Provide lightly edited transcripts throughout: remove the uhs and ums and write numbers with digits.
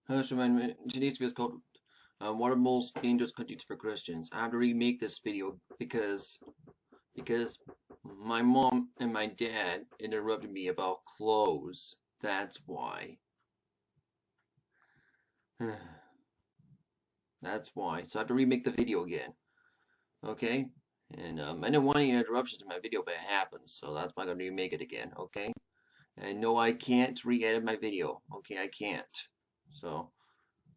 Hello, everyone. Today's video is called "What are most dangerous countries for Christians?" I have to remake this video because my mom and my dad interrupted me about clothes. That's why. That's why. So I have to remake the video again. Okay? And I didn't want any interruptions in my video, but it happened. So that's why I'm gonna remake it again. Okay? And no, I can't re-edit my video. Okay, I can't. So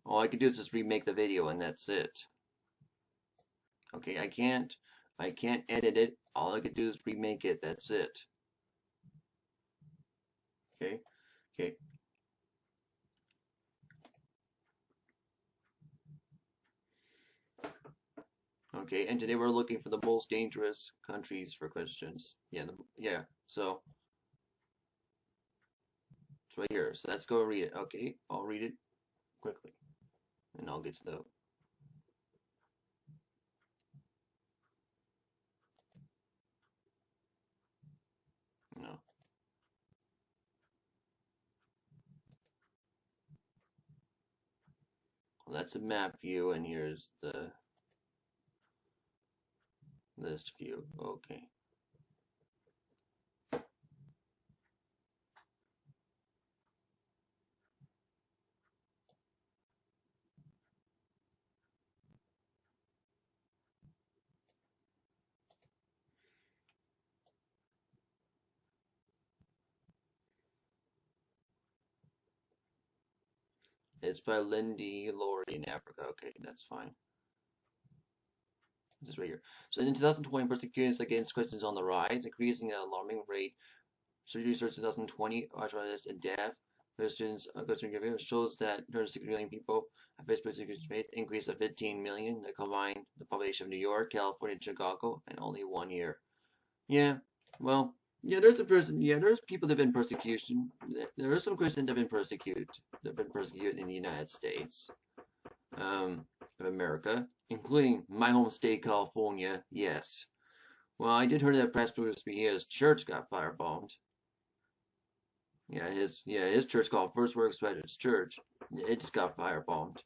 all I can do is just remake the video, and that's it. Okay, I can't edit it. All I can do is remake it. That's it. Okay, okay, okay. And today we're looking for the most dangerous countries for Christians. Yeah. So it's right here. So let's go read it. Okay, I'll read it quickly, and I'll get to the. No, well, that's a map view, and here's the list view. Okay. It's by Lindy Laurie in Africa. Okay, that's fine. This is right here. So in 2020, persecutions against Christians on the rise, increasing at an alarming rate. Surgery starts in 2020, arthritis and death. Christians, shows that 160 million people have faced persecution rate, increase of 15 million that combine the population of New York, California, and Chicago in only 1 year. Yeah, well, yeah, there's people that have been persecution. There are some Christians that have been persecuted. That have been persecuted in the United States, of America, including my home state, California. Yes. Well, I did hear that Presbyterian church got firebombed. His church called First Works Baptist Church. It just got firebombed.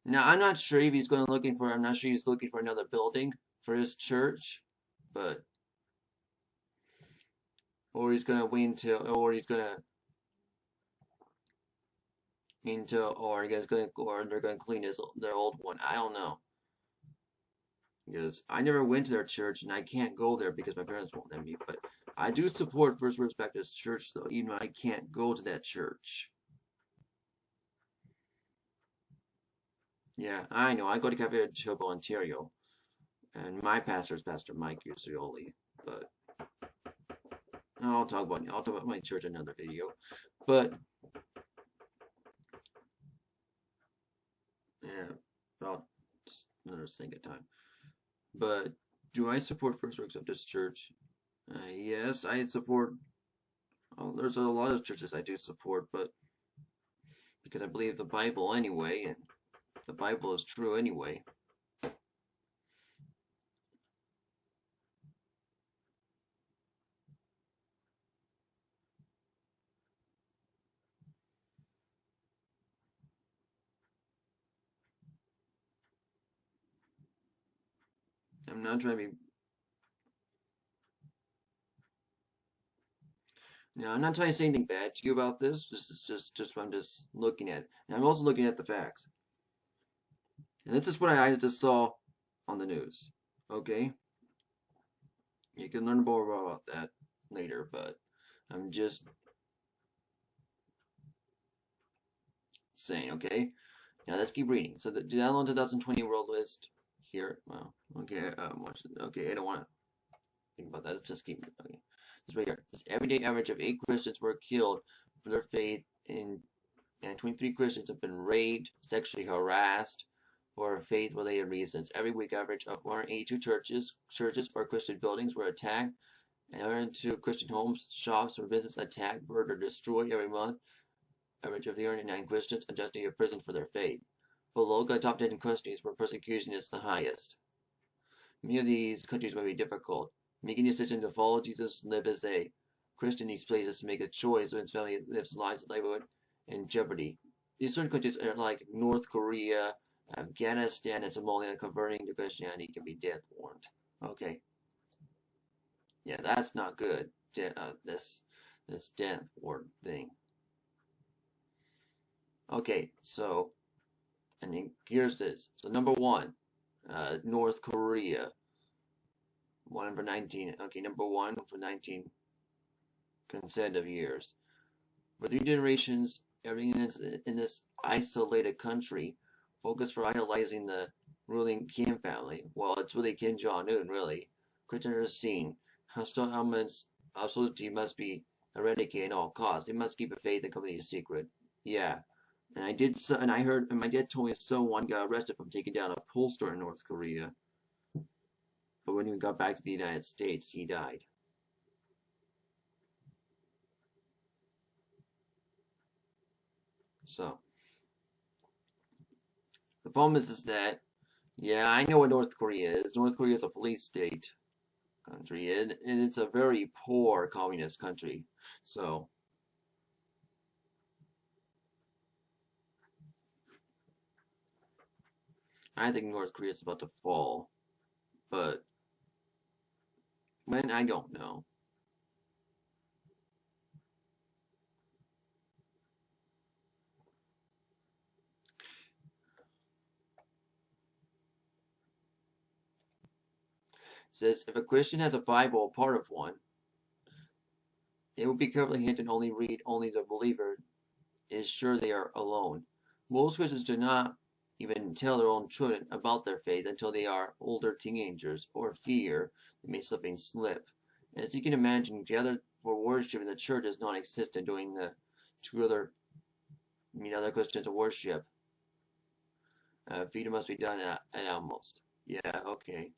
Now I'm not sure if he's going looking for. I'm not sure he's looking for another building for his church, but or he's gonna wait until, or he's gonna or they're gonna clean their old one. I don't know, because I never went to their church and I can't go there because my parents won't let me. But I do support First Works Baptist Church, though, even though I can't go to that church. Yeah, I know. I go to Cafe Chobo, Ontario, and my pastor is Pastor Mike Usioli. But I'll talk about my church in another video. But yeah, I'll just another thing at time. But do I support First Works Baptist Church? Yes, I support. Well, there's a lot of churches I do support, but because I believe the Bible anyway, and the Bible is true anyway. I'm not trying to be. No, I'm not trying to say anything bad to you about this. This is just what I'm just looking at. And I'm also looking at the facts. And this is what I just saw on the news. Okay? You can learn more about that later, but I'm just saying, okay? Now let's keep reading. So the download 2020 world list here. Well, okay, okay, I don't want to think about that. Let's just keep okay. This right here. This everyday average of 8 Christians were killed for their faith in, and 23 Christians have been raped, sexually harassed for faith-related reasons. Every week, average of 182 churches or Christian buildings were attacked, and 102 Christian homes, shops, or businesses attacked, burned, or destroyed every month. Average of 309 Christians adjusting to prison for their faith. Below the top 10 countries where persecution is the highest. Many of these countries may be difficult. Making a decision to follow Jesus, live as a Christian in these places to make a choice when his family lives lives of livelihood in jeopardy. these certain countries are like North Korea, Afghanistan, and Somalia converting to Christianity can be death warrant. Okay, yeah, that's not good. This death warrant thing. Okay, so and then here's this. So number one, North Korea, one for 19. Okay, number one for 19 consecutive years. For 3 generations, everything in this isolated country focused for idolizing the ruling Kim family. Well, it's really Kim Jong-un, really. Christians are seen. Hostile elements of society must be eradicated at all costs. They must keep a faith and company secret. Yeah. And I did so, and I heard, and my dad told me someone got arrested from taking down a pollster in North Korea. But when he got back to the United States, he died. So the problem is that, yeah, I know what North Korea is. North Korea is a police state country, and it's a very poor communist country. So I think North Korea is about to fall, but when I don't know. It says if a Christian has a Bible, part of one, it will be carefully hidden and only read only the believer is sure they are alone. Most Christians do not even tell their own children about their faith until they are older teenagers, or fear they may something slip. As you can imagine, gather for worship in the church is non-existent during the two other Christians worship. Feeding must be done at almost. Yeah, okay.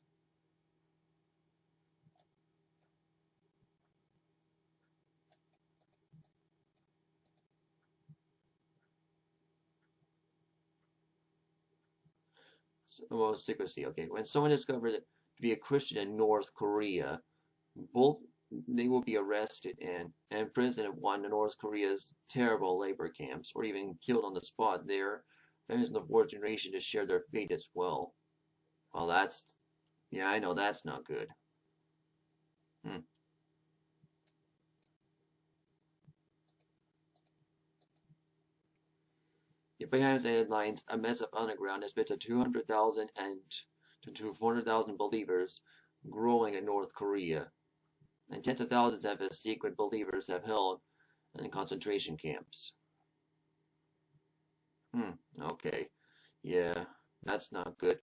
Well, secrecy. Okay, when someone discovered to be a Christian in North Korea, both they will be arrested and imprisoned in one of North Korea's terrible labor camps, or even killed on the spot there. Families in the fourth generation to share their fate as well. Well, yeah, I know that's not good. Hmm. Yet behind the headlines, a mess of underground has been to 200,000 and to 400,000 believers growing in North Korea, and tens of thousands of his secret believers have held in concentration camps. Okay. Yeah, that's not good.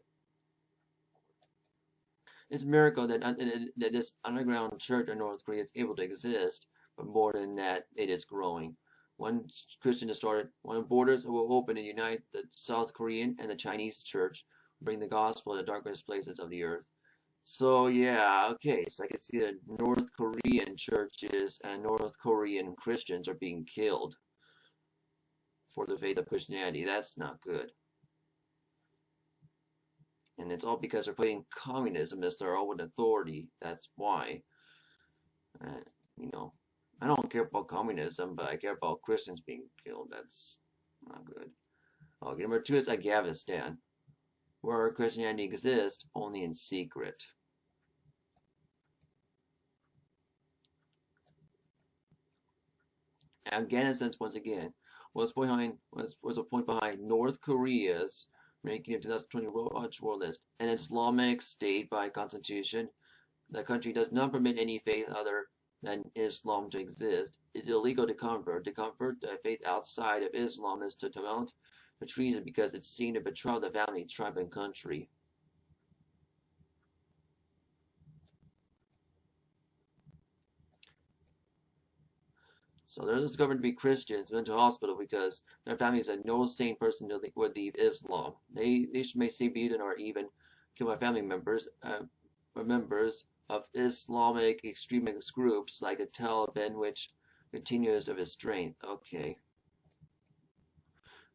It's a miracle that this underground church in North Korea is able to exist, but more than that, it is growing. One Christian has started, when borders will open and unite the South Korean and the Chinese church, bring the gospel to the darkest places of the earth. So yeah, okay, so I can see that North Korean churches and North Korean Christians are being killed for the faith of Christianity. That's not good. And it's all because they're putting communism as their own authority. That's why. Uh, you know, I don't care about communism, but I care about Christians being killed. That's not good. Okay, number two is Afghanistan, where Christianity exists only in secret. Afghanistan's once again was a point behind North Korea's ranking of 2020 Watch World List, an Islamic state by constitution. The country does not permit any faith other than Islam to exist. It's illegal to convert. To convert a faith outside of Islam is to tantamount to treason because it's seen to betray the family, tribe, and country. So they're discovered to be Christians, went to hospital because their family said no sane person would leave Islam. They may say beaten or even kill my family members, members of Islamic extremist groups like the Taliban, which continues of his strength. Okay.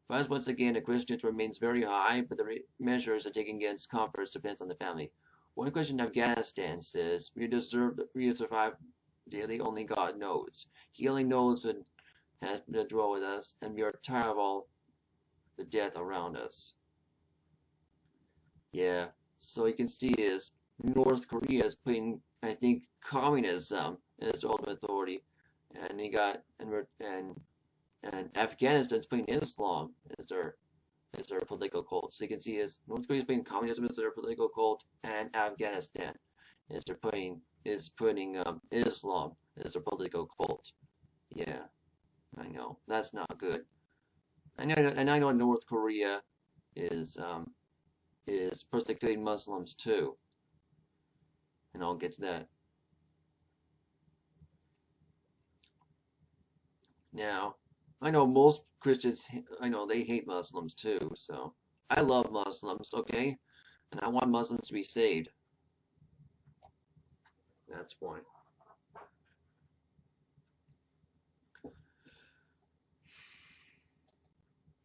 Violence once again the Christians remains very high, but the measures are taken against converts depends on the family. One Christian in Afghanistan says, "We to survive daily, only God knows. He only knows what has been to dwell with us, and we are tired of all the death around us. Yeah, so you can see is North Korea is putting, I think, communism as ultimate authority, and you got and Afghanistan's putting Islam as their political cult. So you can see is North Korea is putting communism as their political cult, and Afghanistan is putting Islam as their political cult. Yeah, I know that's not good. I know North Korea is persecuting Muslims too, and I'll get to that. Now, I know most Christians, I know they hate Muslims too, so I love Muslims, okay? And I want Muslims to be saved. That's why.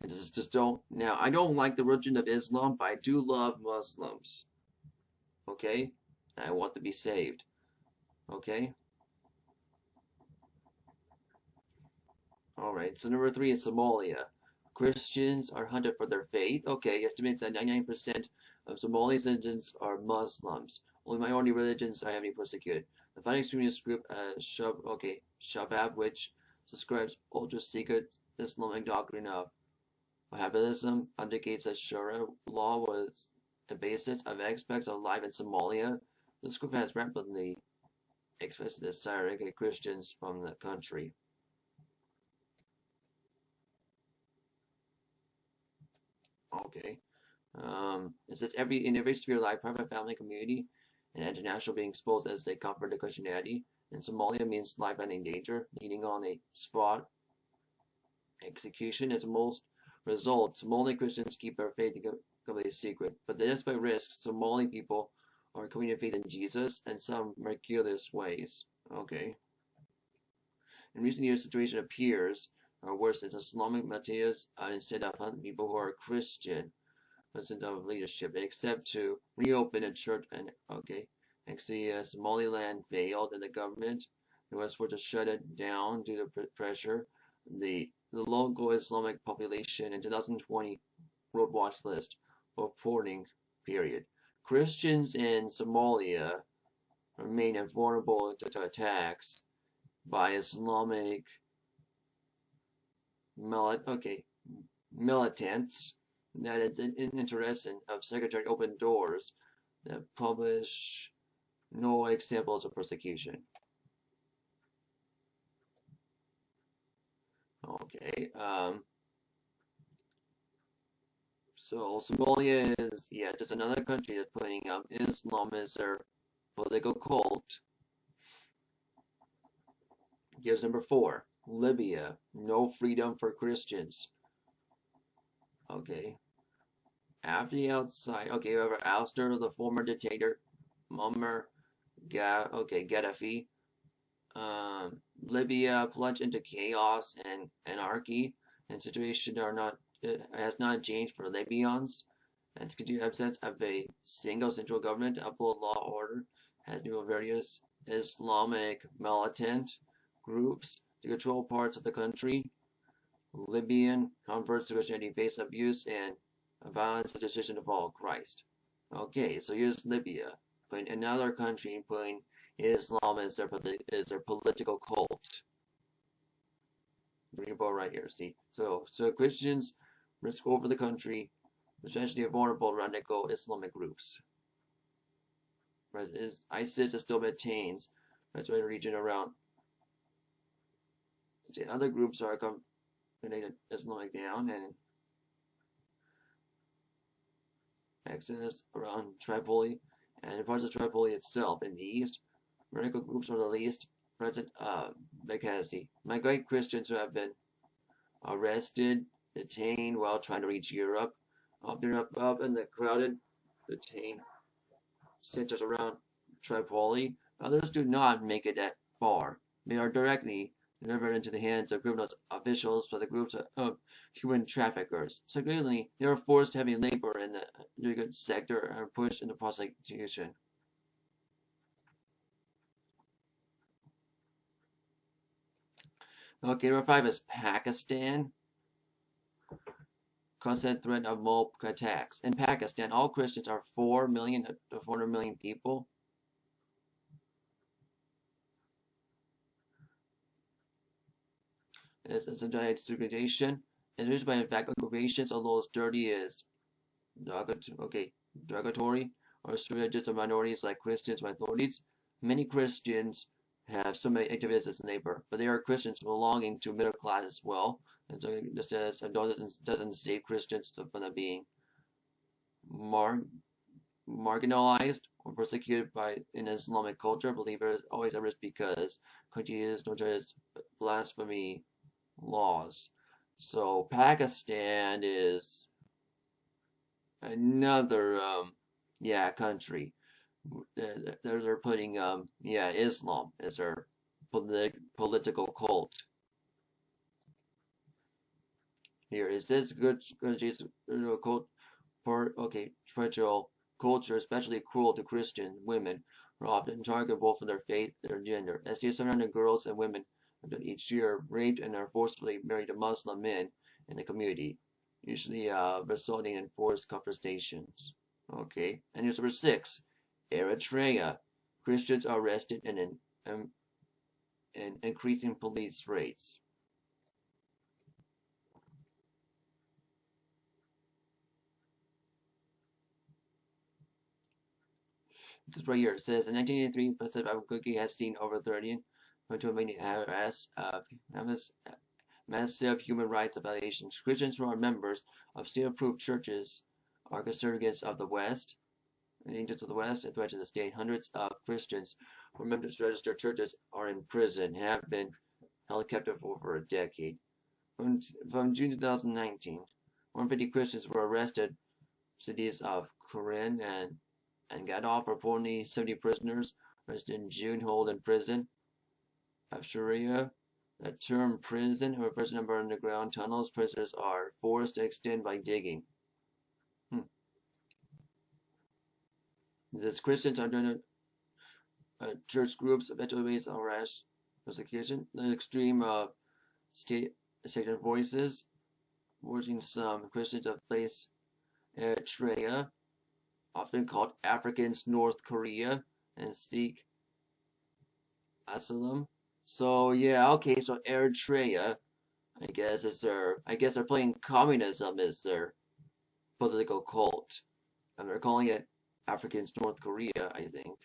I just don't. Now, I don't like the religion of Islam, but I do love Muslims, okay? And I want to be saved, okay? Alright, so number 3 is Somalia. Christians are hunted for their faith. Okay, estimates that 99% of Somali citizens are Muslims. Only minority religions are heavily persecuted. The fighting extremist group Shabab, which subscribes ultra-secret Islamic doctrine of Wahhabism, indicates that Sharia law was the basis of aspects of life in Somalia. This group has rapidly expressed its desire to get Christians from the country. Okay. It says in every sphere of life, private, family, community, and international being exposed as they comfort to Christianity. In Somalia means life and in danger, leading on a spot execution. As most result, Somali Christians keep their faith completely secret. But despite risks, Somali people are coming to faith in Jesus and some miraculous ways. Okay. In recent years, the situation appears worse as Islamic materials instead of hunting people who are Christian. Of leadership, except to reopen a church and Somaliland failed and the government was forced to shut it down due to pressure. The local Islamic population in 2020 World Watch List reporting period. Christians in Somalia remain vulnerable to attacks by Islamic militants. That is an interest of Secretary Open Doors that publish no examples of persecution. Okay, so Somalia is, just another country that's putting Islam as their political cult. Here's number 4, Libya, no freedom for Christians. Okay. After the outside, however, ouster the former dictator, Muammar Gaddafi, Libya plunged into chaos and anarchy, and situation has not changed for Libyans. And to continue absence of a single central government to uphold law order has been various Islamic militant groups to control parts of the country. Libyan converts to Christianity face abuse and violence, the decision to follow Christ. Okay, so here's Libya, putting another country, putting Islam as their political cult. Green ball right here, see? So Christians risk over the country, especially vulnerable radical Islamic groups. ISIS still maintains that's why the region around. Other groups are connected Islamic down and access around Tripoli and parts of Tripoli itself in the east. Radical groups are the least present Benghazi. Migrant Christians who have been arrested, detained while trying to reach Europe. They're up in the crowded, detained centers around Tripoli. Others do not make it that far. They are directly delivered into the hands of criminal officials for the groups of human traffickers. Secondly, they are forced heavy labor in the legal sector and are pushed into prostitution. Okay, number 5 is Pakistan. constant threat of mob attacks. In Pakistan, all Christians are 4 million to 400 million people. It's a degradation. It's used by in fact occupations, although as dirty as derogatory or strategies of minorities like Christians or minorities. Many Christians have so many activities as a neighbor, but they are Christians belonging to middle class as well. And so just as doesn't save Christians from the being marginalized or persecuted by in Islamic culture. Believers always at risk because continues notorious blasphemy laws. So Pakistan is another country. They're putting Islam as their political cult. Here is this good cult for traditional culture, especially cruel to Christian women, are often targetable for their faith, their gender. As 700 girls and women each year raped and are forcibly married to Muslim men in the community, usually resulting in forced confrontations. Okay, and here's number 6. Eritrea. Christians are arrested and increasing police rates. This is right here. It says in 1983, President Abukuki has seen over 30 to many arrests of massive human rights violations. Christians who are members of state-approved churches are custodians of the West, and agents of the West, and threat to the state. Hundreds of Christians who are members of registered churches are in prison and have been held captive for over a decade. From June 2019, 150 Christians were arrested in cities of Koran and Gaddafi. Reportedly 70 prisoners arrested in June held in prison of Sharia. The term prison refers to number of underground tunnels prisoners are forced to extend by digging. These Christians are doing church groups eventually arrest persecution. The extreme state voices, forcing some Christians to place Eritrea, often called Africans North Korea, and seek asylum. So yeah, okay, so Eritrea, I guess they're playing communism as their political cult, and they're calling it Africans North Korea, I think.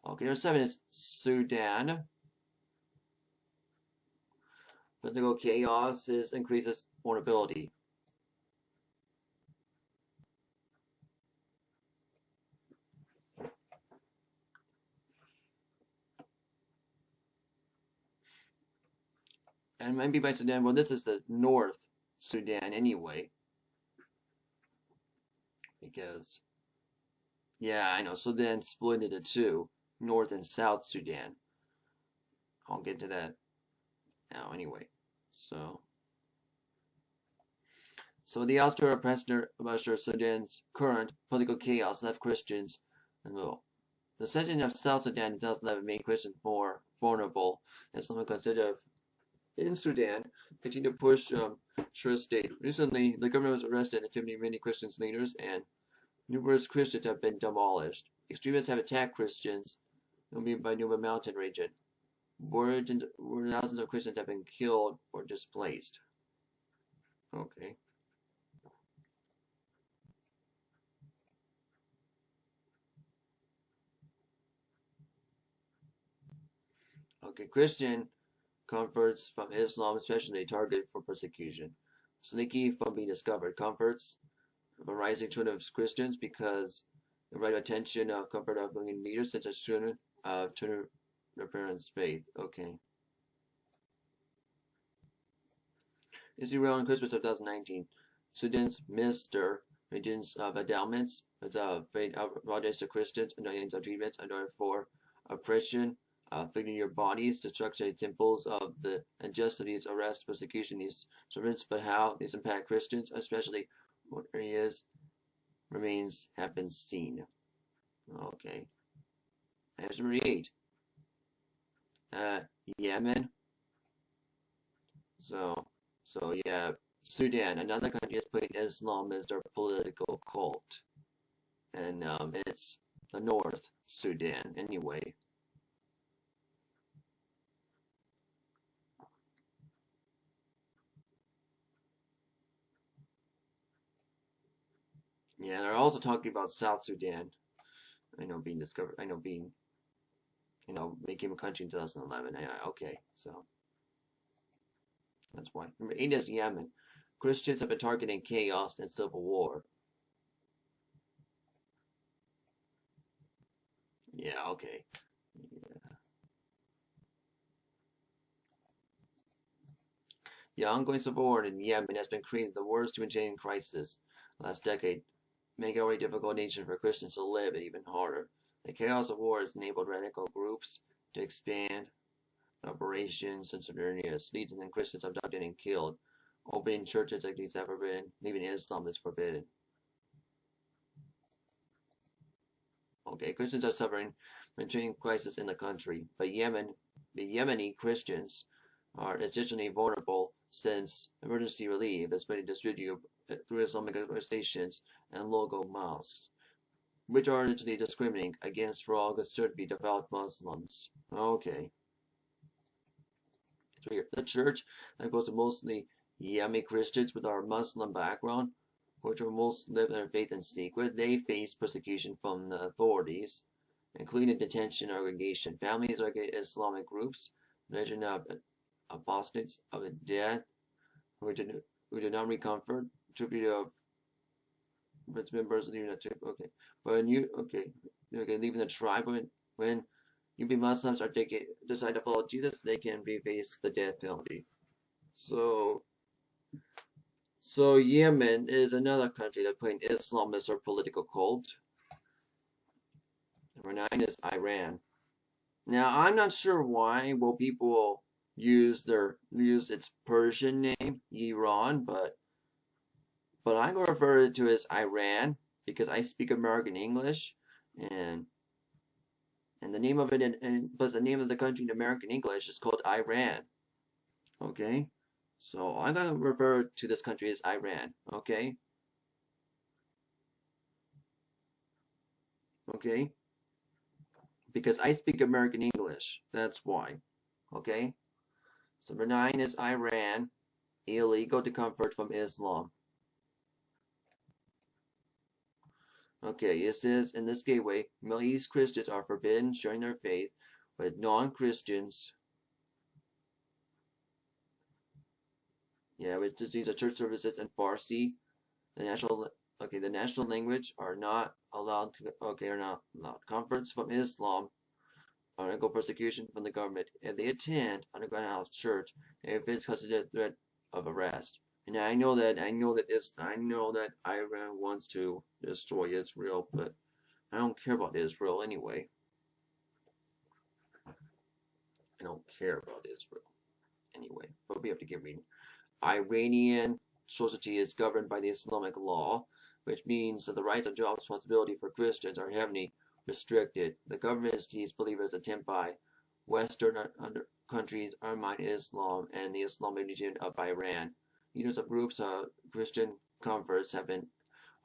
Okay, number 7 is Sudan. Political chaos increases vulnerability. And maybe by Sudan, well, this is the North Sudan anyway. Because, yeah, I know, Sudan split into two, North and South Sudan. I'll get to that now anyway. So the ouster of Sudan's current political chaos left Christians in the middle. The section of South Sudan in 2011 made Christians more vulnerable, and some consider in Sudan continue to push Shura state. Recently, the government was arrested and intimidated many Christian leaders, and numerous Christians have been demolished. Extremists have attacked Christians by Nuba Mountain region, where thousands of Christians have been killed or displaced. Okay. Okay, Christian converts from Islam, especially targeted for persecution. Sneaky from being discovered. Converts from a rising trend of Christians because the right attention of comfort of young leaders such as children turn their parents' faith. Okay. Israel on Christmas of 2019. Sudan's Minister Regions of Endowments as a faith projects to Christians and millions of treatments in order for oppression, afflicting your bodies, destruction of temples of the injustice, arrest, persecution, these servants, but how these impact Christians, especially what areas remains have been seen. Okay. Here's number 8. Yemen. So yeah, Sudan, another country that's putting Islam as their political cult. And it's the North Sudan, anyway. Yeah, they're also talking about South Sudan. I know being discovered. I know being, became a country in 2011. Okay, so that's why. Number 8 is Yemen. Christians have been targeting chaos and civil war. Yeah, okay. Yeah. The ongoing civil war in Yemen has been creating the worst humanitarian crisis last decade, making it already difficult nation for Christians to live and even harder. The chaos of war has enabled radical groups to expand operations in certain areas, leading and Christians abducted and killed. Opening churches like these have forbidden, leaving Islam is forbidden. Okay, Christians are suffering from humanitarian crisis in the country, but the Yemeni Christians are additionally vulnerable since emergency relief is being distributed through Islamic organizations and local mosques, which are initially discriminating against for all considered to be devout Muslims. Okay. So here, the church that goes to mostly Yemeni Christians with our Muslim background, which are most live their faith in secret, they face persecution from the authorities, including detention, segregation. Families like Islamic groups, legend of apostates of death, who do not recomfort, tribute of its members leaving the tribe. Okay, but leaving the tribe when you be Muslims or decide to follow Jesus, they can face the death penalty. So Yemen is another country that putting Islam as their political cult. Number 9 is Iran. Now I'm not sure why will people use its Persian name, Iran, but I'm gonna refer to it as Iran because I speak American English and the name of it but the name of the country in American English is called Iran. Okay? So I'm gonna refer to this country as Iran, okay? Okay? Because I speak American English. That's why. Okay? So number 9 is Iran, illegal to convert from Islam. Okay, it says in this gateway, Middle East Christians are forbidden sharing their faith with non-Christians. Yeah, which these are church services in Farsi. The national language are not allowed to. Okay, are not allowed. Converts from Islam undergo persecution from the government if they attend underground house church and if it's considered a threat of arrest. And I know that Iran wants to destroy Israel, but I don't care about Israel anyway. I don't care about Israel anyway. But we have to get reading. Iranian society is governed by the Islamic law, which means that the rights and job responsibility for Christians are heavily restricted. The government sees believers attempt by Western countries undermine Islam and the Islamic religion of Iran. Leaders of groups of Christian converts have been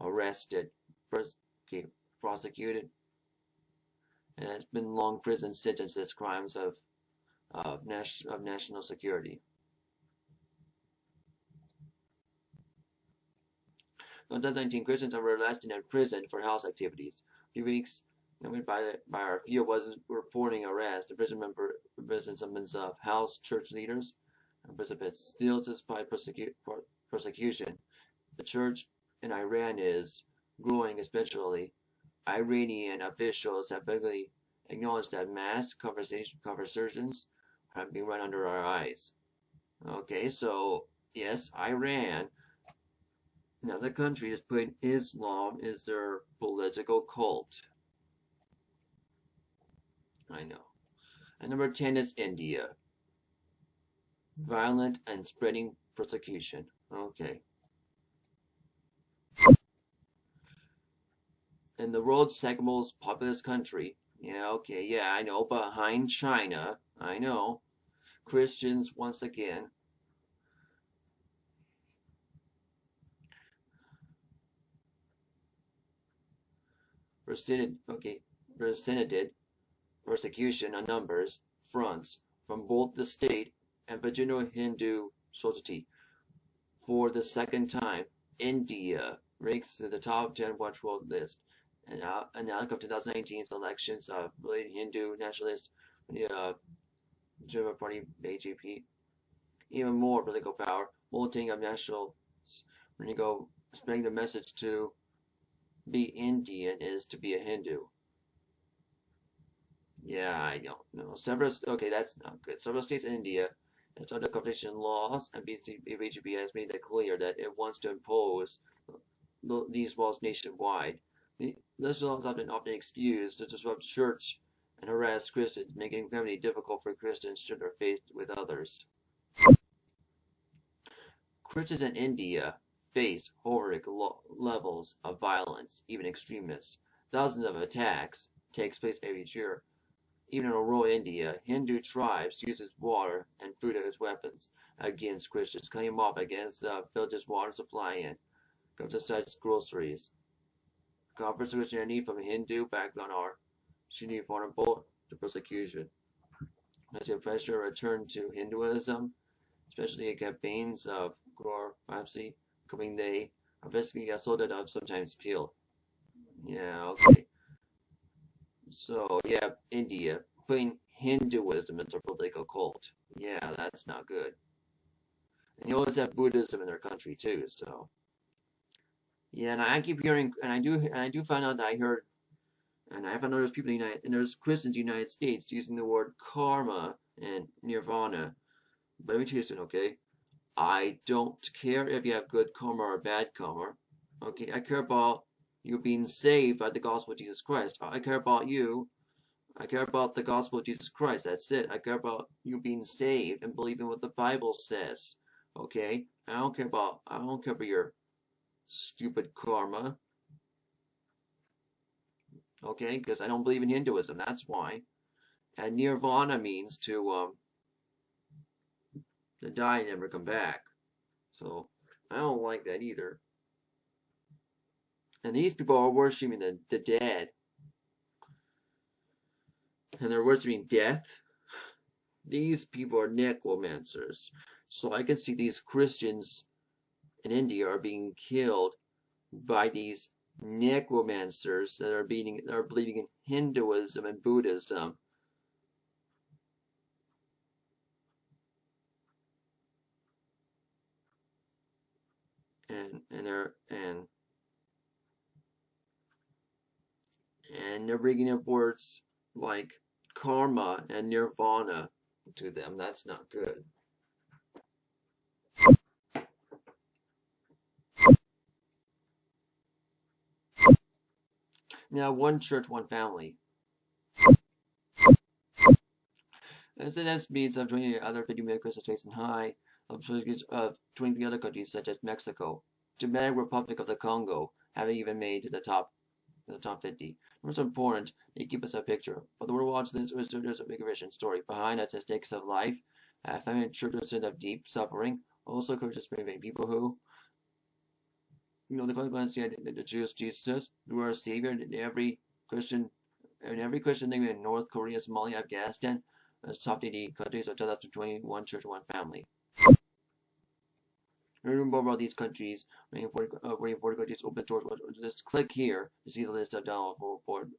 arrested, prosecuted, and has been long prison sentences crimes of national security. In 2019, Christians were arrested and imprisoned for house activities. A few weeks by our field wasn't reporting arrest. The prison member imprisonments of house church leaders and participants still despite persecution. The church in Iran is growing, especially Iranian officials have publicly acknowledged that mass conversations have been run under our eyes. Okay, so yes, Iran. Another country is putting Islam as their political cult. I know. And number 10 is India. Violent and spreading persecution. Okay. And the world's second most populous country. Yeah, okay, yeah, I know. Behind China. I know. Christians, once again. resented persecution on numbers fronts from both the state and general Hindu society. For the second time, India ranks in the top 10 Watch World list. And outcome of 2019's elections of Hindu nationalist Janata Party BJP, even more political power, multitude of nationals when you go spreading the message to be Indian is to be a Hindu. Yeah, I don't know. Okay, that's not good. Several states in India, it's under competition laws, and BJP has made it clear that it wants to impose these laws nationwide. These laws have been often excused to disrupt church and harass Christians, making it very difficult for Christians to share their faith with others. Christians in India face horrific levels of violence, even extremists. Thousands of attacks takes place every year. Even in rural India, Hindu tribes uses water and food as weapons against Christians, cutting them off against the village's water supply and countryside groceries. Converts to Christianity from a Hindu background are extremely vulnerable to persecution. As a pressure return to Hinduism, especially in campaigns of Gaur Wapsi, coming they are basically assaulted or sometimes killed. Yeah, okay. So, yeah, India, putting Hinduism into a political cult. Yeah, that's not good. And you always have Buddhism in their country too, so. Yeah, and I keep hearing, and I do find out that I heard, and I found out there's people in the United, and there's Christians in the United States using the word karma and nirvana. But let me tell you something, okay? I don't care if you have good karma or bad karma. Okay, I care about you being saved by the gospel of Jesus Christ. I care about you. I care about the gospel of Jesus Christ. That's it. I care about you being saved and believing what the Bible says. Okay? I don't care about your stupid karma. Okay? Because I don't believe in Hinduism. That's why. And nirvana means to die and never come back. So I don't like that either. And these people are worshiping the dead. And they're worshiping death. These people are necromancers. So I can see these Christians in India are being killed by these necromancers that are believing in Hinduism and Buddhism. And they're bringing up words like karma and nirvana to them. That's not good. Now, one church, one family. And so that means of 20 other 50 million Christians facing high of 23 other countries such as Mexico, Democratic Republic of the Congo haven't even made the top 50. It's important they keep us a picture. But the world watches this there's a bigger vision story behind the statistics of life. Family children of deep suffering. Also encourages many people who the consequence the Jews Jesus who are a savior in every Christian thing in North Korea, Somalia, Afghanistan, top 80 countries of 2021 church, one family. Learn more about these countries, waiting for countries open doors. Just click here to see the list of downloadable report.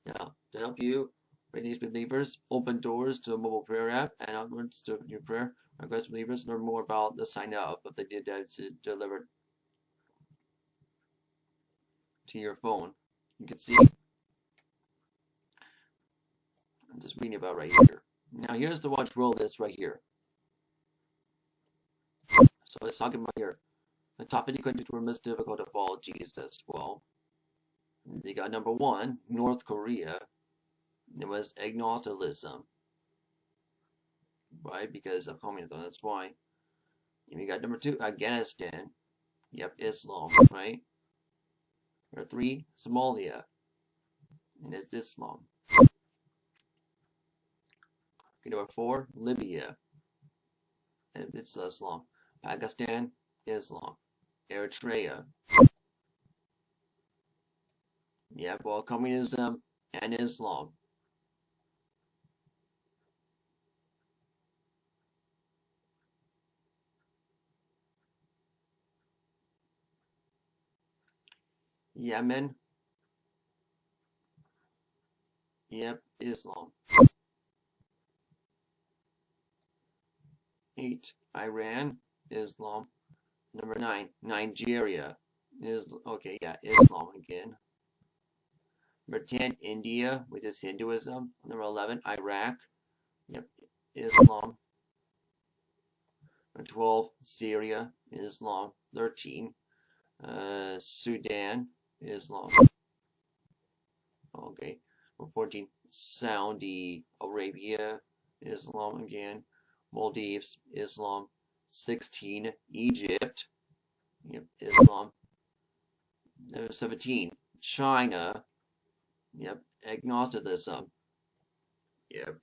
Now, to help you, these believers, open doors to a mobile prayer app and onwards to your prayer request believers. Learn more about the sign up that they did delivered to your phone. You can see. I'm just reading about right here. Now, here's the watch roll list right here. So it's talking about here. The top 50 countries were most difficult to follow Jesus. Well, they got number 1, North Korea. It was agnosticism, right? Because of communism. That's why. And we got number 2, Afghanistan. Yep, Islam, right? Number 3, Somalia, and it's Islam. Okay, number 4, Libya, and it's Islam. Pakistan, Islam. Eritrea, Yeah, well, communism and Islam. Yemen. Yep, Islam. 8. Iran, Islam. Number 9. Nigeria. Okay, yeah, Islam again. Number 10. India, which is Hinduism. Number 11. Iraq. Yep, Islam. Number 12. Syria, Islam. 13. Sudan, Islam. Okay. Number 14. Saudi Arabia, Islam again. Maldives, Islam. 16. Egypt, yep, Islam. Number 17. China, yep, agnosticism. Yep.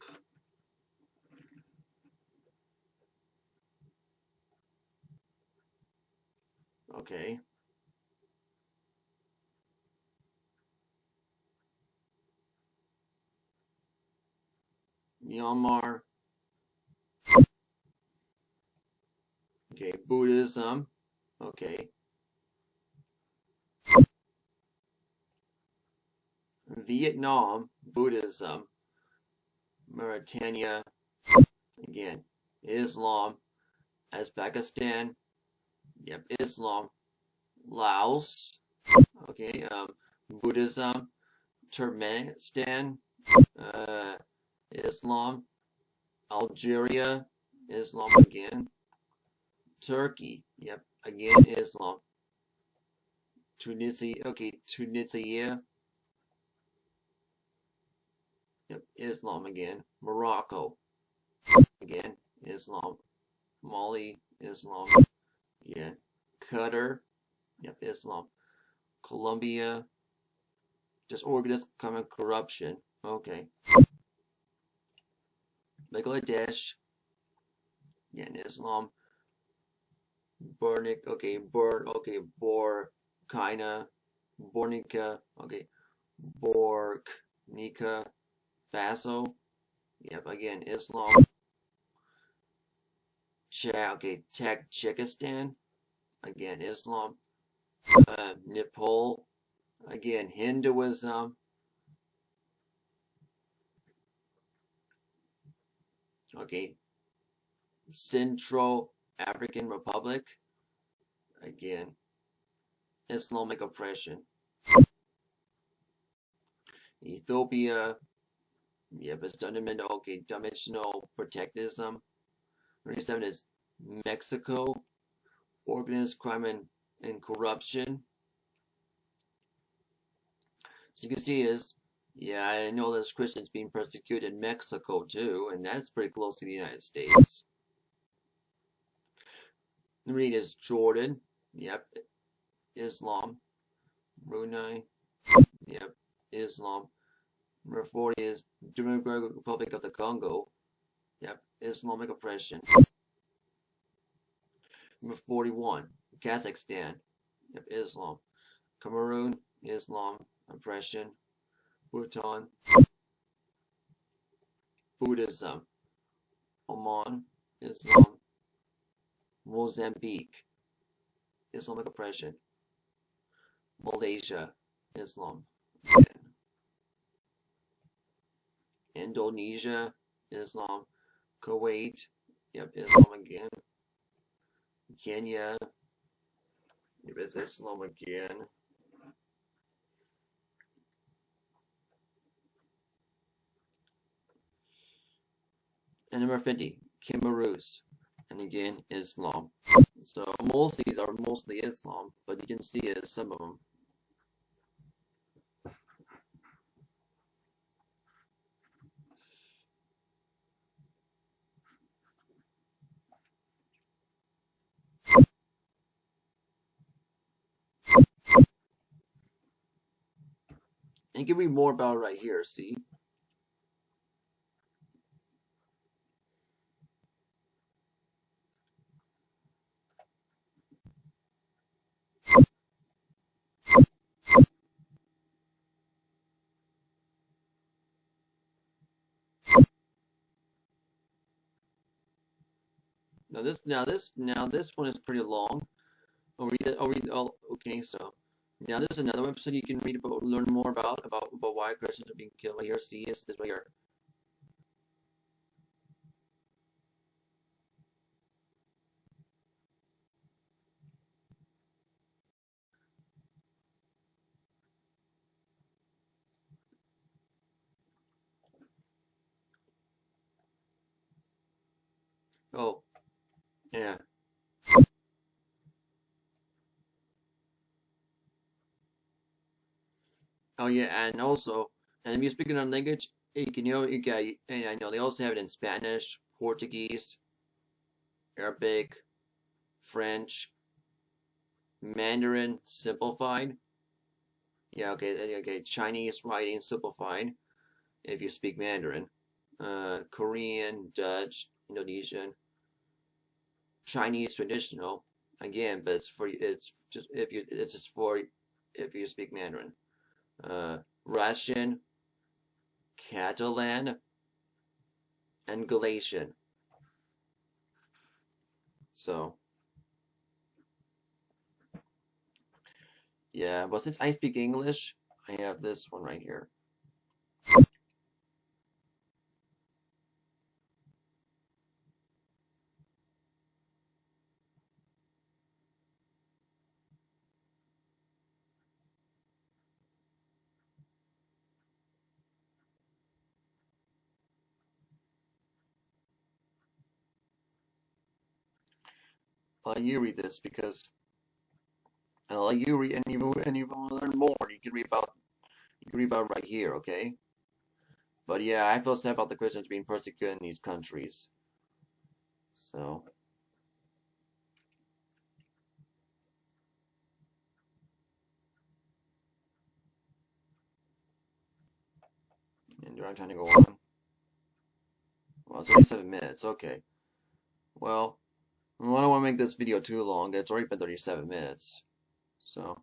Okay. Myanmar. Okay, Buddhism. Okay. Vietnam, Buddhism. Mauritania, again, Islam. Uzbekistan, yep, Islam. Laos, okay, Buddhism. Turkmenistan, Islam. Algeria, Islam again. Turkey, yep, again, Islam. Tunisia, okay, Tunisia, yep, Islam again. Morocco, again, Islam. Mali, Islam, yeah. Qatar, yep, Islam. Colombia, just organized common corruption, okay. Bangladesh, yeah, Islam. Burnik, okay, Borkina, Bornica, okay, Borknica Faso, yep, again, Islam. Okay, Tajikistan, again, Islam. Nepal, again, Hinduism. Okay, Central African Republic, again, Islamic oppression. Ethiopia, yep, it's dimensional protectionism. 37 is Mexico, organized crime and corruption. So you can see is, yeah, I know there's Christians being persecuted in Mexico too, and that's pretty close to the United States. Read is Jordan, yep, Islam. Brunei, yep, Islam. Number 40 is Democratic Republic of the Congo, yep, Islamic oppression. Number 41, Kazakhstan, yep, Islam. Cameroon, Islam, oppression. Bhutan, Buddhism. Oman, Islam. Mozambique, Islamic oppression. Malaysia, Islam. Again. Indonesia, Islam. Kuwait, yep, Islam again. Kenya, yep, it's Islam again. And number 50, Cameroons, and again, Islam. So most of these are mostly Islam, but you can see some of them. And you can read more about it right here, see? Now this one is pretty long. I'll read it. I'll read. Oh, okay. So now there's another website you can read about, learn more about why Christians are being killed. Right here, see, this right here. Oh, yeah. Oh, yeah, and also, and if you speak another language, you can you got, and I know they also have it in Spanish, Portuguese, Arabic, French, Mandarin simplified. Yeah, okay. Chinese writing simplified if you speak Mandarin. Korean, Dutch, Indonesian, Chinese traditional. Again, but it's just if you it's just for if you speak Mandarin. Russian, Catalan, and Galatian. So yeah, but since I speak English, I have this one right here. I'll let you read this because I'll let you read, and you want to learn more, you can read about right here, okay? But yeah, I feel sad about the Christians being persecuted in these countries. So and I'm trying to go on. Well, it's only 7 minutes. Okay. Well, I don't want to make this video too long. It's already been 37 minutes. So.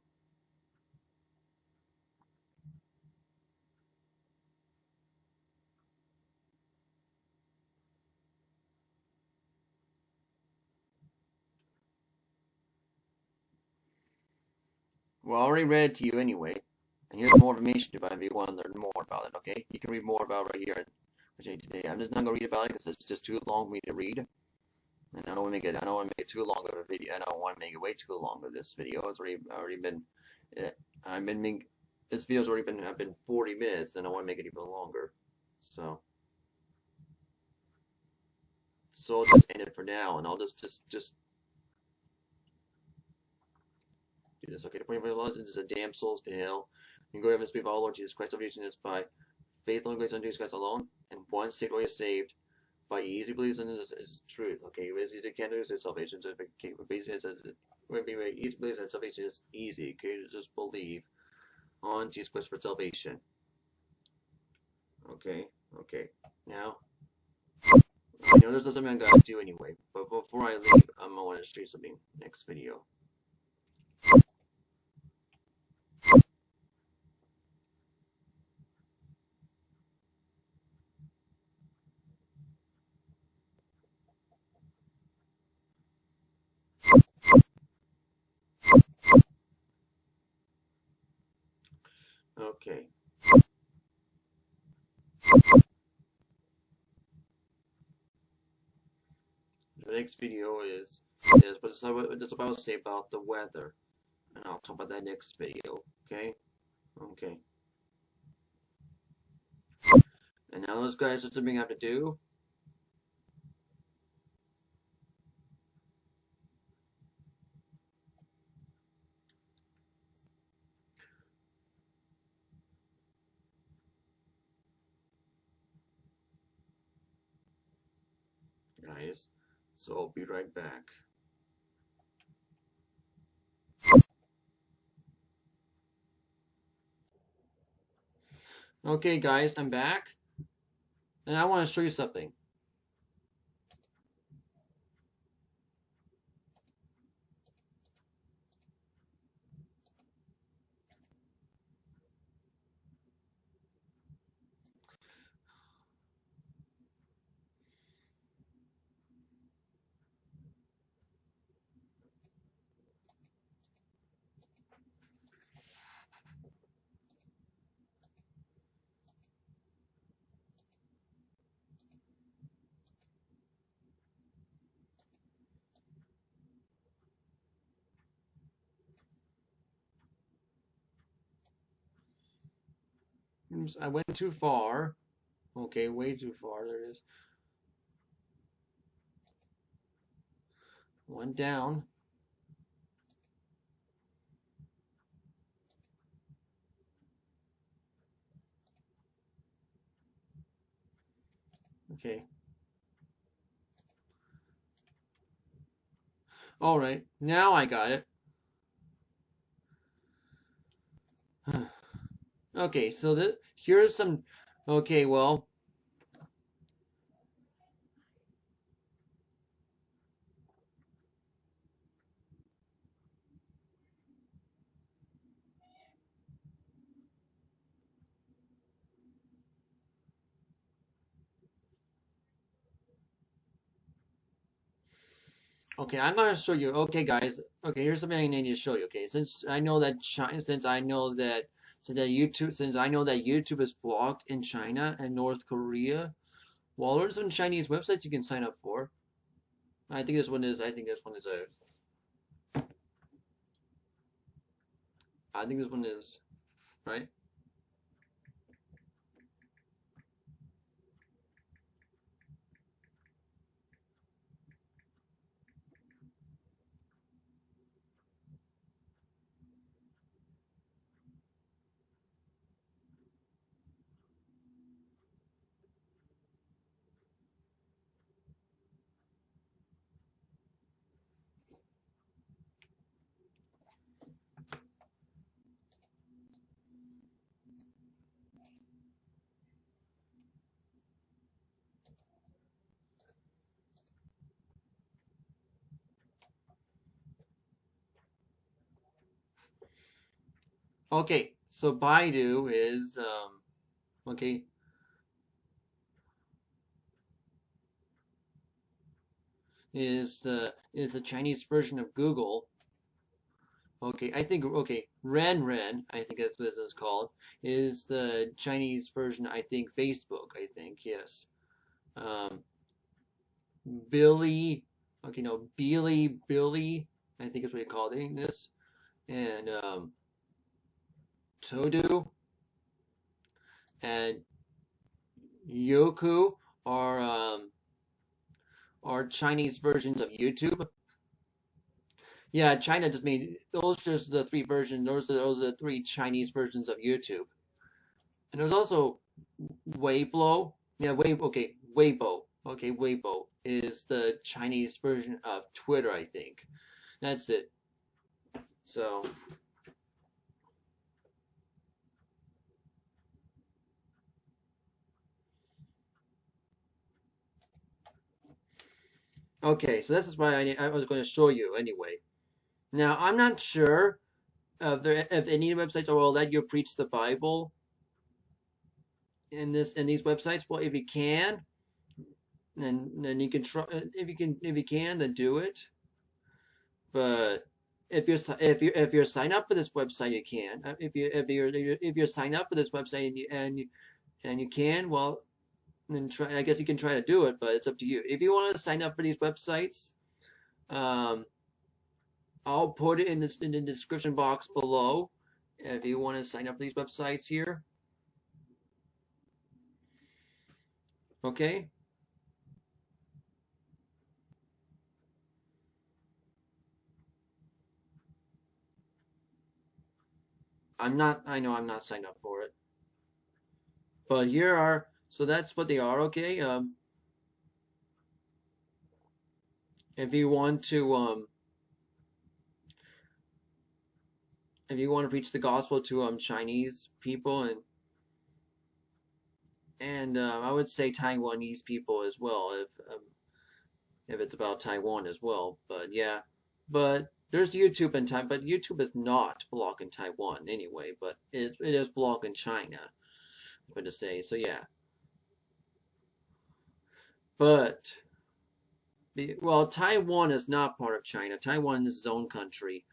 Well, I already read it to you anyway. And here's more information about it if you want to learn more about it, okay? You can read more about it right here in Virginia Today. I'm just not going to read about it because it's just too long for me to read. And I don't want to make it too long of a video. I don't want to make it way too long of this video. It's already been, I've been making, this video's already been 40 minutes, and I want to make it even longer. So I'll just end it for now, and I'll just do this. Okay, the point of law is a damn souls to hell. You can go to heaven and speak of all Lord Jesus Christ. Salvation is by faith alone, grace unto Jesus Christ alone, and once saved, always saved. By easy believes in is truth. Okay, it's easy to do salvation. So basically, easy believes that salvation is easy. Okay, to just believe on Jesus Christ for salvation. Okay. Now, this is something I'm gonna do anyway. But before I leave, I'm gonna want to show you something next video. Okay. The next video is what I will say about the weather, and I'll talk about that next video. Okay. Okay. And now those guys, just something I have to do. Guys, so I'll be right back. Okay, guys, I'm back, and I want to show you something. Oops, I went too far. Okay, way too far. There it is. One down. Okay. All right. Now I got it. Okay, so here's some. Okay, well. Okay, I'm gonna show you. Okay, guys. Okay, here's something I need to show you. Okay, since I know that since I know that YouTube is blocked in China and North Korea. Well, there's some Chinese websites you can sign up for. I think this one is. I think this one is a. I think this one is right. Okay, so Baidu is okay is the Chinese version of Google. Okay, I think okay, Renren, I think that's what this is called, is the Chinese version. I think Facebook. I think yes. Um, Billy, okay, no, Billy. I think is what you call this, and Todo and Yoku are Chinese versions of YouTube. Yeah, China just made those just the three versions. Those are the three Chinese versions of YouTube. And there's also Weibo. Yeah, Weibo. Okay, Weibo. Okay, Weibo is the Chinese version of Twitter, I think. That's it. So, okay, so this is why I was going to show you anyway. Now, I'm not sure if any websites will let you preach the Bible in these websites. Well, if you can, then you can try. If you can, then do it. But if you're signed up for this website, you can. If you're signed up for this website and you can, well, then try. I guess you can try to do it, but it's up to you. If you want to sign up for these websites, um, I'll put it in the description box below. If you want to sign up for these websites here, okay. I'm not. I know I'm not signed up for it, but here are. So that's what they are. Okay. If you want to if you want to preach the gospel to Chinese people and I would say Taiwanese people as well if it's about Taiwan as well. But yeah, but there's YouTube in Taiwan, but YouTube is not blocking Taiwan anyway. But it is blocking China. I'm going to say so. Yeah, but well, Taiwan is not part of China. Taiwan is its own country,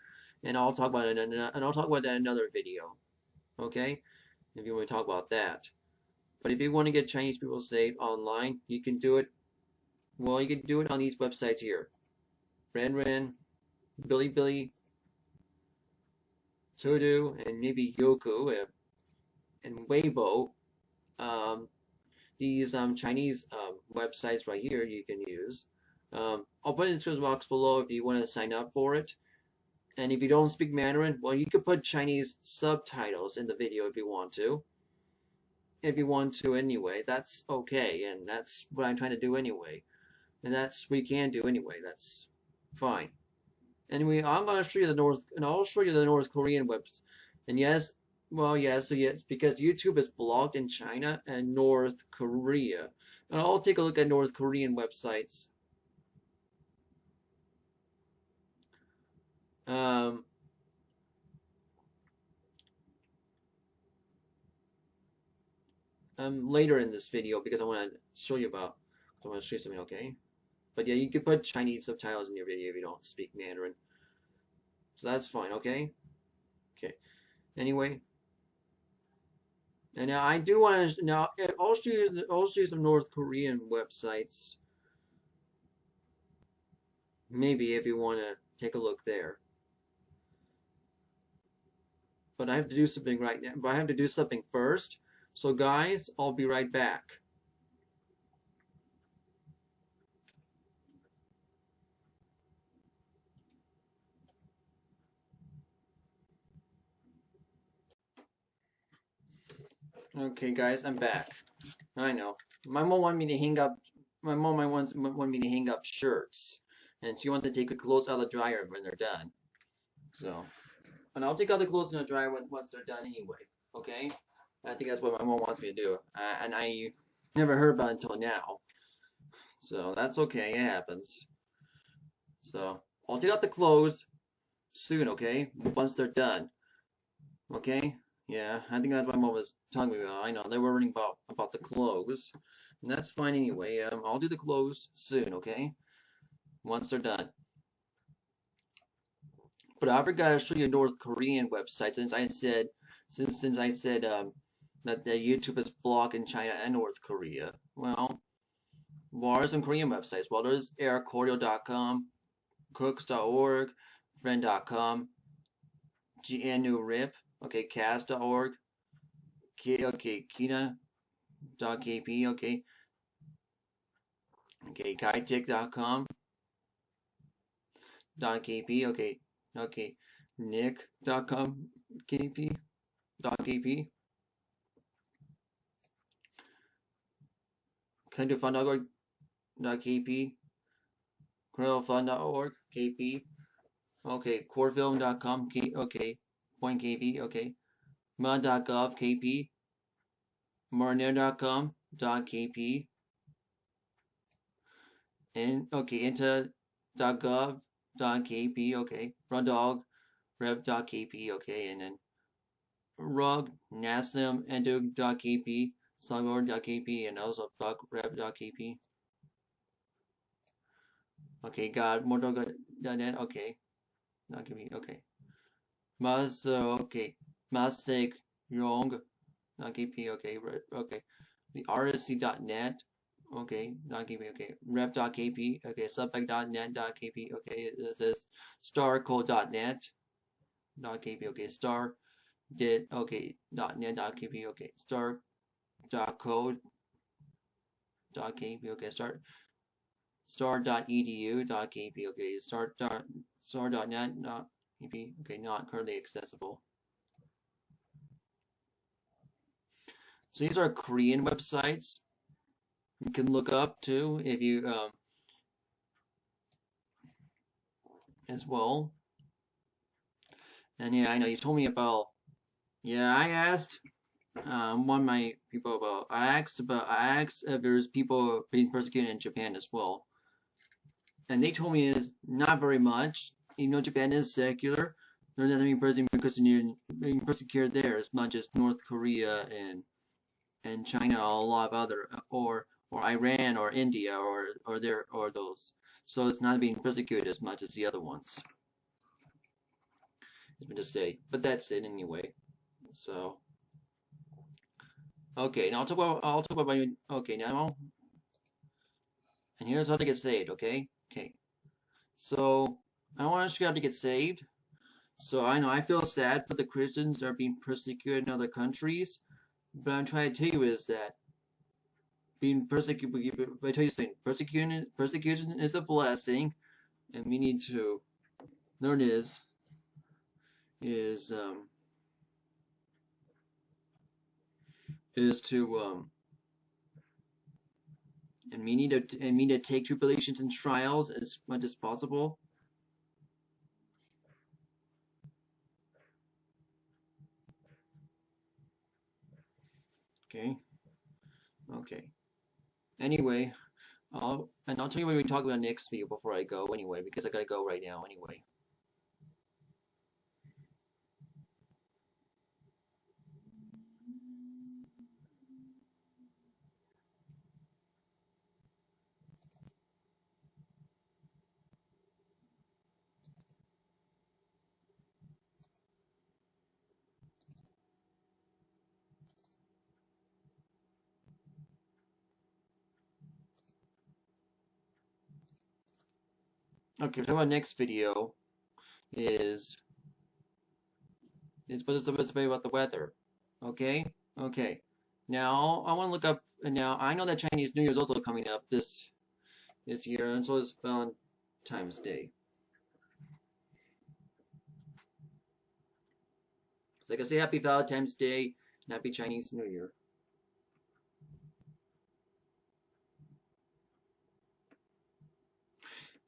and I'll talk about it. And I'll talk about that in another video. Okay, if you want to talk about that. But if you want to get Chinese people saved online, you can do it. Well, you can do it on these websites here. Renren, Bilibili, Todo, and maybe Yoku. and Weibo. These Chinese websites right here you can use. I'll put it in the description box below if you want to sign up for it. And if you don't speak Mandarin, well, you could put Chinese subtitles in the video if you want to. If you want to anyway, that's okay, and that's what I'm trying to do anyway. And that's what you can do anyway, that's fine. Anyway, I'm gonna show you the I'll show you the North Korean webs. And yes, well, yes, because YouTube is blocked in China and North Korea. And I'll take a look at North Korean websites. Later in this video because I want to show you something, okay? But yeah, you can put Chinese subtitles in your video if you don't speak Mandarin. So that's fine, okay? Okay. Anyway. And now I do want to, now I'll show you some North Korean websites. Maybe if you want to take a look there. But I have to do something right now. But I have to do something first. So guys, I'll be right back. Okay, guys, I'm back. I know. My mom wanted me to hang up. My mom wanted me to hang up shirts, and she wanted to take the clothes out of the dryer when they're done. So, and I'll take out the clothes in the dryer once they're done anyway. Okay. I think that's what my mom wants me to do, and I never heard about it until now. So that's okay. It happens. So I'll take out the clothes soon. Okay, once they're done. Okay. Yeah, I think that's what my mom was telling me about. I know they were worrying about the clothes, and that's fine anyway. I'll do the clothes soon, okay? Once they're done. But I forgot to show you a North Korean website since I said that the YouTube is blocked in China and North Korea. Well, what are some Korean websites? Well, there's aircordial.com, cooks.org, friend.com, GNURIP. Okay, cast.org, okay, Kina.kp, okay, Kitek.com, .kp, okay, Nick.com, kp, kindofund.org.kp, criminalfund.org, kp, okay, corefilm.com, okay, point kp, okay, mod.gov, kp, marnair.com, .kp, and okay, into.gov, .kp, okay, rundog, rev.kp, okay, and then rug, naslim, endug.kp, slumlord.kp, and also fuck rev.kp. Okay, God, mordog.net, okay, .kp, okay. Mas, okay, Mastek, Yong, .kp, okay, okay. The RSC.net, okay, .kp, okay. Rev.kp, okay, subback.net.kp, okay. This is starcode.net, .kp, okay. Star did, okay, .net.kp, okay. Star.code.kp, okay. Star.edu.kp, okay. Star.net.kp, okay. Not currently accessible. So these are Korean websites you can look up too if you as well. And yeah, I know you told me about. Yeah, I asked one of my people about. I asked if there's people being persecuted in Japan as well, and they told me it's not very much. Even though Japan is secular, they're not being persecuted there as much as North Korea and China, a lot of other or Iran or India or those. So it's not being persecuted as much as the other ones. Let me just say, but that's it anyway. So okay, now I'll talk about okay now. And here's how to get saved. Okay. So I want to show you how to get saved. So I know I feel sad for the Christians that are being persecuted in other countries. But I'm trying to tell you is that being persecuted, I tell you something, persecution is a blessing, and we need to learn is to and we need to take tribulations and trials as much as possible. Okay. Anyway, I'll tell you when we talk about next video before I go anyway, because I gotta go right now anyway. Okay, so our next video is supposed to be about the weather. Okay? Okay. Now I want to look up. Now I know that Chinese New Year is also coming up this year, and so is Valentine's Day. So I can say Happy Valentine's Day and Happy Chinese New Year.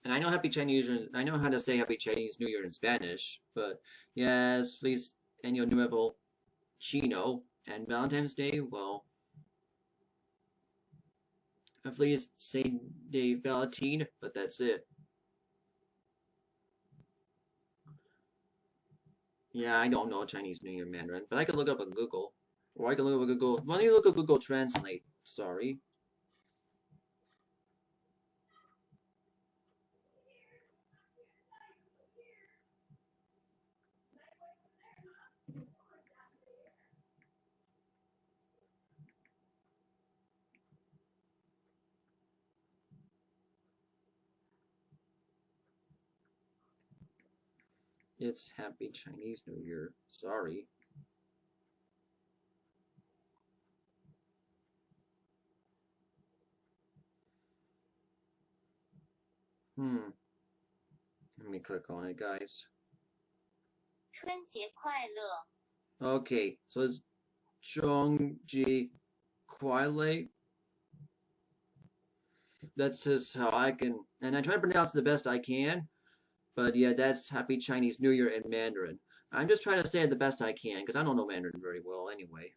And I know Happy Chinese. I know how to say Happy Chinese New Year in Spanish, but yes, please, Año Nuevo Chino and Valentine's Day. Well, please say de Valentine, but that's it. Yeah, I don't know Chinese New Year Mandarin, but I can look up on Google, or I can look up Google. Why don't you look up Google Translate? Sorry. It's Happy Chinese New Year. Sorry. Let me click on it, guys. 春节快乐. Okay, so it's Zhongji Kuai. That's just how I can, and I try to pronounce it the best I can. But yeah, that's Happy Chinese New Year in Mandarin. I'm just trying to say it the best I can, because I don't know Mandarin very well anyway.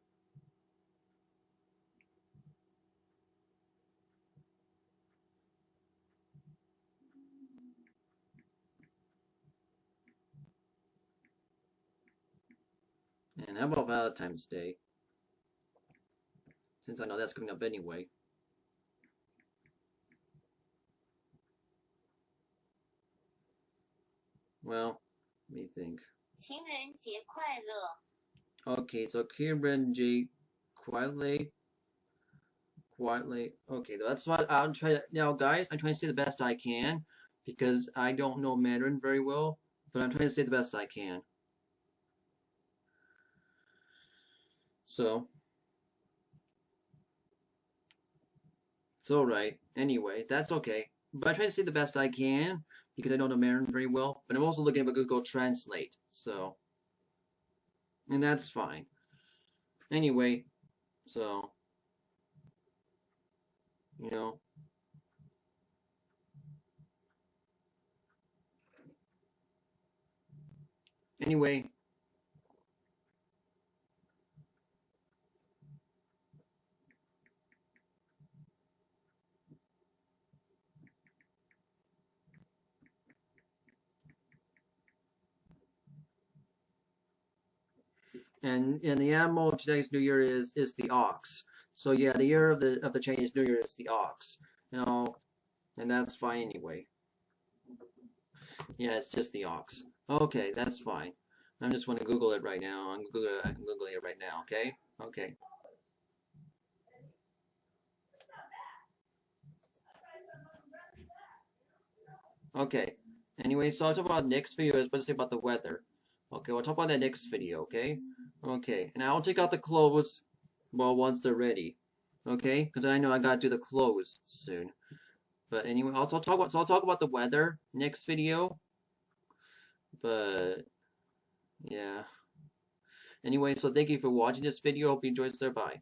And how about Valentine's Day? Since I know that's coming up anyway. Well, let me think. 情人节快乐. Okay, so Kirenji quietly. Okay, that's what I'm trying to. Now, guys, I'm trying to say the best I can because I don't know Mandarin very well, but I'm trying to say the best I can. So, it's alright. Anyway, that's okay. But I'm trying to say the best I can because I don't know Mandarin very well, but I'm also looking at Google Translate, so. And that's fine. Anyway, so. You know. Anyway. And the animal of Chinese New Year is the ox. So yeah, the year of the Chinese New Year is the ox. You know, and that's fine anyway. Yeah, it's just the ox. Okay, that's fine. I just want to Google it right now. I'm Googling it right now. Okay. Okay. Okay. Anyway, so I'll talk about next video is what to say about the weather. Okay, we'll talk about that next video. Okay. Okay, and I'll take out the clothes well, once they're ready. Okay? Because I know I gotta do the close soon. But anyway, also I'll talk about the weather next video. But yeah. Anyway, so thank you for watching this video. Hope you enjoyed. Bye.